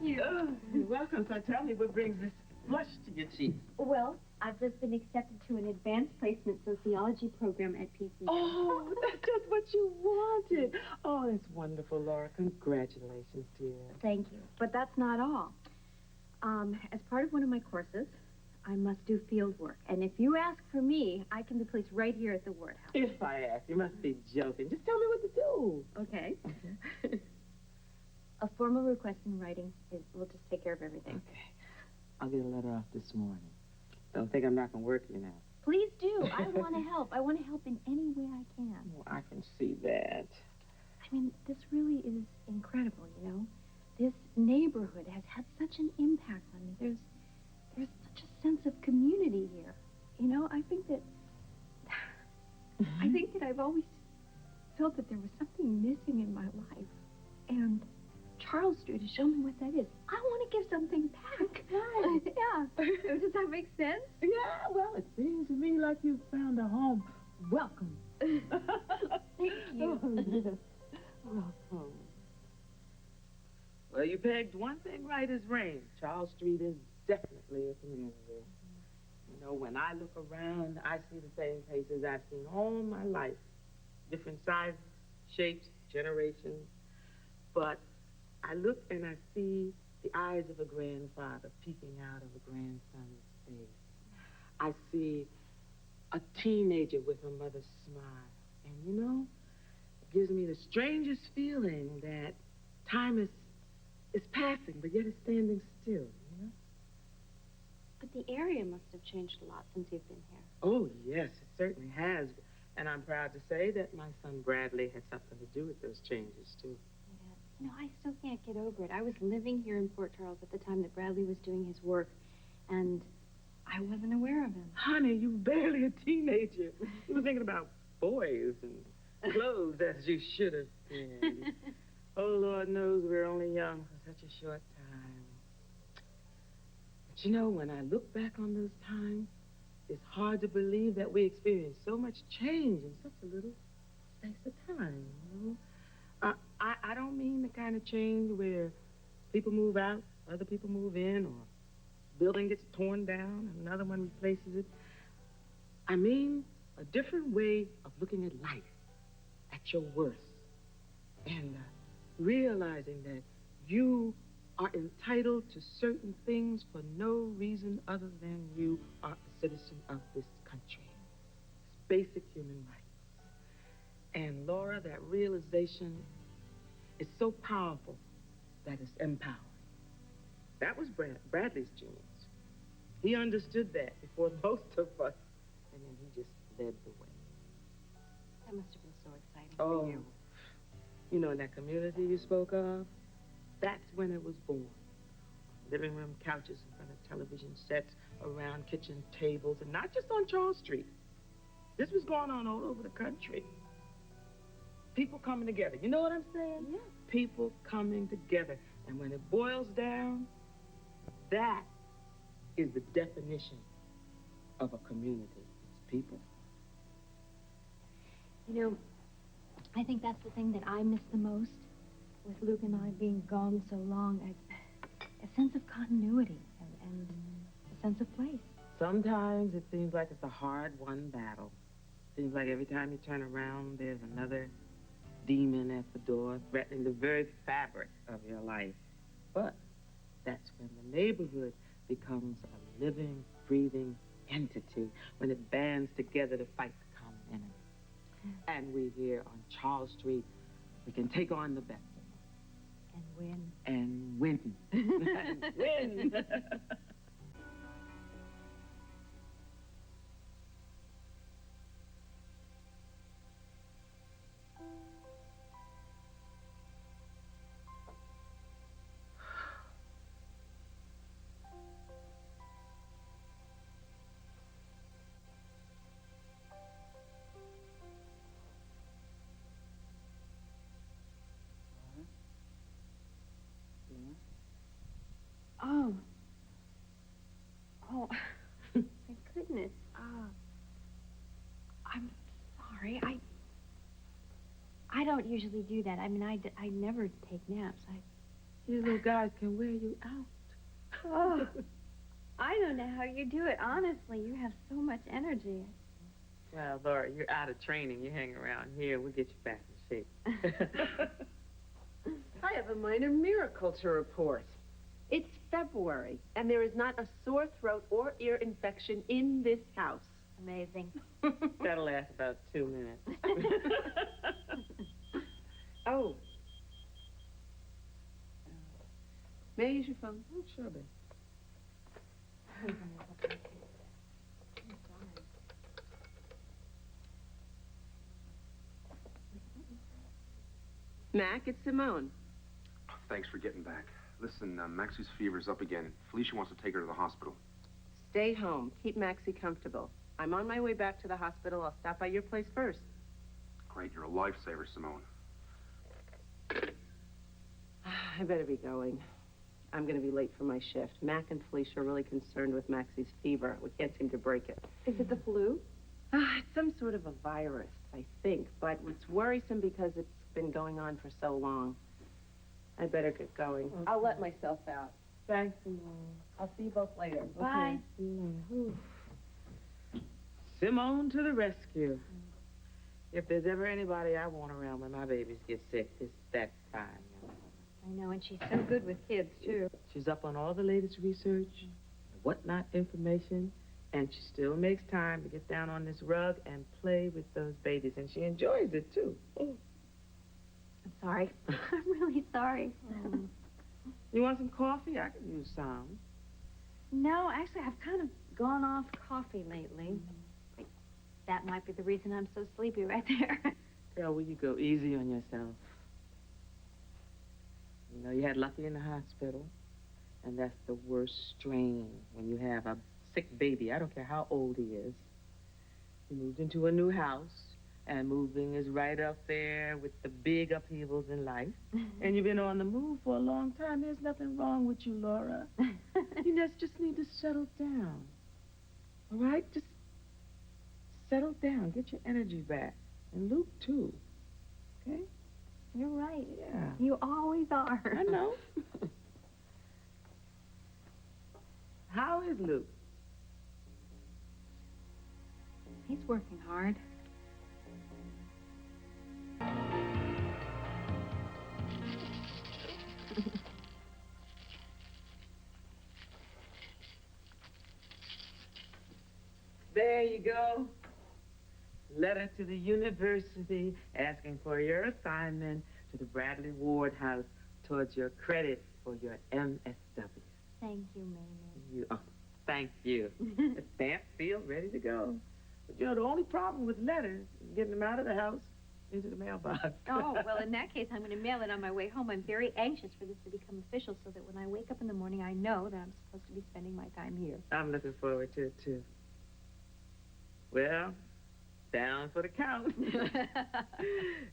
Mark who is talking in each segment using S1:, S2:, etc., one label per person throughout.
S1: you.
S2: Oh, you're welcome. So tell me what brings this flush to your cheeks.
S1: Well, I've just been accepted to an advanced placement sociology program at PCU.
S2: Oh, that's just what you wanted. Oh, that's wonderful, Laura. Congratulations, dear.
S1: Thank you. But that's not all. As part of one of my courses, I must do field work. And if you ask for me, I can be placed right here at the ward house.
S2: If I ask, you must be joking. Just tell me what to do.
S1: Okay. A formal request in writing will just take care of everything.
S2: Okay. I'll get a letter off this morning. Don't think I'm not going to work you now.
S1: Please do. I want to help. I want to help in any way I can.
S2: Oh, I can see that.
S1: I mean, this really is incredible, you know? This neighborhood has had such an impact on me. There's such a sense of community here. You know, I think that I've always felt that there was something missing in my life. And Charles Street has shown me what that is. I want to give something back.
S2: Right.
S1: Yeah. Does that make sense?
S2: Yeah, well, it seems to me like you found a home. Welcome.
S1: Thank you.
S2: Oh, yes. Welcome. Well, you pegged one thing right as rain. Charles Street is definitely a community. You know, when I look around, I see the same faces I've seen all my life. Different sizes, shapes, generations. But I look and I see the eyes of a grandfather peeking out of a grandson's face. I see a teenager with her mother's smile. And, you know, it gives me the strangest feeling that time is passing, but yet it's standing still, you know?
S1: But the area must have changed a lot since you've been here.
S2: Oh, yes, it certainly has. And I'm proud to say that my son Bradley had something to do with those changes, too.
S1: Yeah. You know, I still can't get over it. I was living here in Port Charles at the time that Bradley was doing his work, and I wasn't aware of him.
S2: Honey, you were barely a teenager. You were thinking about boys and clothes as you should have been. Oh, Lord knows we're only young for such a short time. But you know, when I look back on those times, it's hard to believe that we experienced so much change in such a little space of time, you know? I don't mean the kind of change where people move out, other people move in, or building gets torn down and another one replaces it. I mean a different way of looking at life, at your worth, and realizing that you are entitled to certain things for no reason other than you are a citizen of this country. It's basic human rights. And Laura, that realization is so powerful that it's empowering. That was Bradley's genius. He understood that before most of us, and then he just led the way.
S1: That must have been so exciting
S2: Oh,
S1: for you.
S2: you know, in that community you spoke of, that's when it was born. Living room couches in front of television sets, around kitchen tables, and not just on Charles Street. This was going on all over the country. People coming together. You know what I'm saying?
S1: Yeah.
S2: People coming together. And when it boils down, that is the definition of a community. It's people.
S1: You know, I think that's the thing that I miss the most with Luke and I being gone so long. A sense of continuity and a sense of place.
S2: Sometimes it seems like it's a hard-won battle. Seems like every time you turn around, there's another demon at the door threatening the very fabric of your life. But that's when the neighborhood becomes a living, breathing entity, when it bands together to fight the common enemy. And we here on Charles Street, we can take on the best of them.
S1: And win.
S2: And win. And win.
S1: Oh. Oh, thank goodness. I'm sorry. I don't usually do that. I mean, I never take naps.
S2: These little guys can wear you out.
S1: Oh, I don't know how you do it. Honestly, you have so much energy.
S2: Well, Laura, you're out of training. You hang around here. We'll get you back in shape.
S3: I have a minor miracle to report. It's February, and there is not a sore throat or ear infection in this house.
S1: Amazing.
S2: That'll last about 2 minutes.
S3: Oh. May I use your phone?
S2: Oh, sure, babe.
S3: Mac, it's Simone.
S4: Thanks for getting back. Listen, Maxie's fever's up again. Felicia wants to take her to the hospital.
S3: Stay home. Keep Maxie comfortable. I'm on my way back to the hospital. I'll stop by your place first.
S4: Great, you're a lifesaver, Simone.
S3: I better be going. I'm going to be late for my shift. Mac and Felicia are really concerned with Maxie's fever. We can't seem to break it.
S1: Is it the flu?
S3: It's some sort of a virus, I think, but it's worrisome because it's been going on for so long. I better get going.
S2: Okay.
S3: I'll let myself out.
S2: Thanks, Simone.
S3: I'll see you both later.
S1: Bye.
S2: Simone to the rescue. If there's ever anybody I want around when my babies get sick, it's that fine young woman.
S1: I know, and she's so good with kids, too.
S2: She's up on all the latest research, whatnot information, and she still makes time to get down on this rug and play with those babies, and she enjoys it, too.
S1: I'm sorry. I'm really sorry.
S2: You want some coffee? I could use some.
S1: No, actually, I've kind of gone off coffee lately. Wait, that might be the reason I'm so sleepy right there.
S2: Girl, will you go easy on yourself? You know, you had Lucky in the hospital, and that's the worst strain when you have a sick baby. I don't care how old he is. He moved into a new house, and moving is right up there with the big upheavals in life. And you've been on the move for a long time. There's nothing wrong with you, Laura. You just need to settle down. All right? Just settle down. Get your energy back. And Luke, too. Okay?
S1: You're right.
S2: Yeah.
S1: You always are.
S2: I know. How is Luke?
S1: He's working hard.
S2: There you go. Letter to the university asking for your assignment to the Bradley Ward House towards your credit for your MSW.
S1: Thank you, Mamie.
S2: Thank you. The stamp sealed, ready to go. But you know, the only problem with letters is getting them out of the house into the mailbox.
S1: Oh, well, in that case, I'm going to mail it on my way home. I'm very anxious for this to become official so that when I wake up in the morning, I know that I'm supposed to be spending my time here.
S2: I'm looking forward to it, too. Well, down for the count.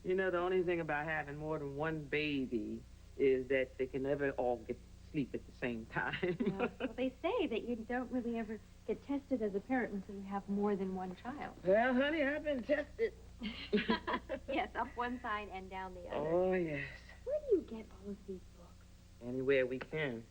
S2: You know, the only thing about having more than one baby is that they can never all get to sleep at the same time.
S1: Well, they say that you don't really ever get tested as a parent until you have more than one child.
S2: Well, honey, I've been tested.
S1: Yes, up one side and down the other.
S2: Oh, yes.
S1: Where do you get all of these books?
S2: Anywhere we can.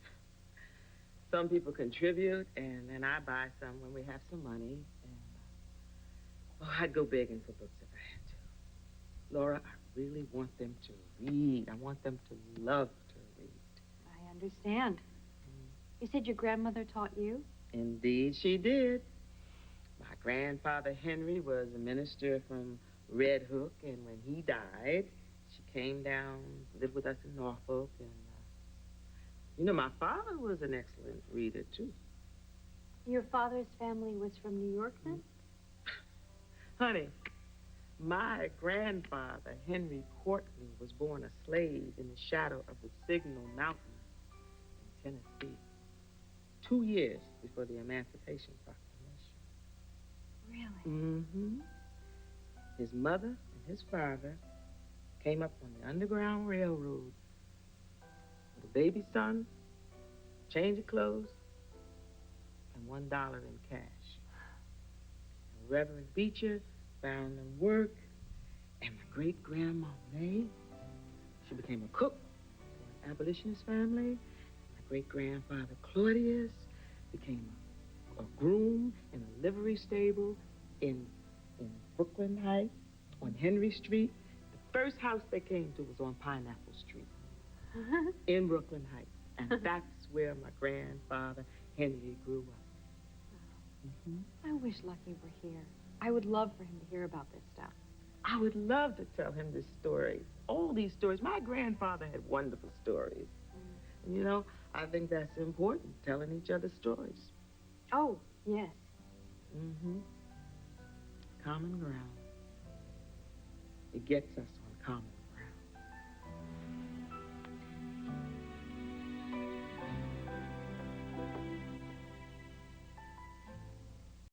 S2: Some people contribute, and then I buy some when we have some money. And I'd go begging for books if I had to. Laura, I really want them to read. I want them to love to read.
S1: I understand. You said your grandmother taught you?
S2: Indeed, she did. My grandfather, Henry, was a minister from Red Hook, and when he died, she came down, lived with us in Norfolk, and, you know, my father was an excellent reader, too.
S1: Your father's family was from New York, then?
S2: Honey, my grandfather, Henry Courtney, was born a slave in the shadow of the Signal Mountains in Tennessee, 2 years before the Emancipation Proclamation.
S1: Really?
S2: Mm-hmm. His mother and his father came up on the Underground Railroad with a baby son, change of clothes, and $1 in cash. And Reverend Beecher found them work, and my great-grandma May, she became a cook for abolitionist family. My great-grandfather Claudius became a groom in a livery stable in Brooklyn Heights on Henry Street. The first house they came to was on Pineapple Street in Brooklyn Heights. And that's where my grandfather Henry grew up.
S1: I wish Lucky were here. I would love for him to hear about this stuff.
S2: I would love to tell him this story. All these stories. My grandfather had wonderful stories. And, you know, I think that's important, telling each other stories.
S1: Oh, yes.
S2: Common ground. It gets us on common ground.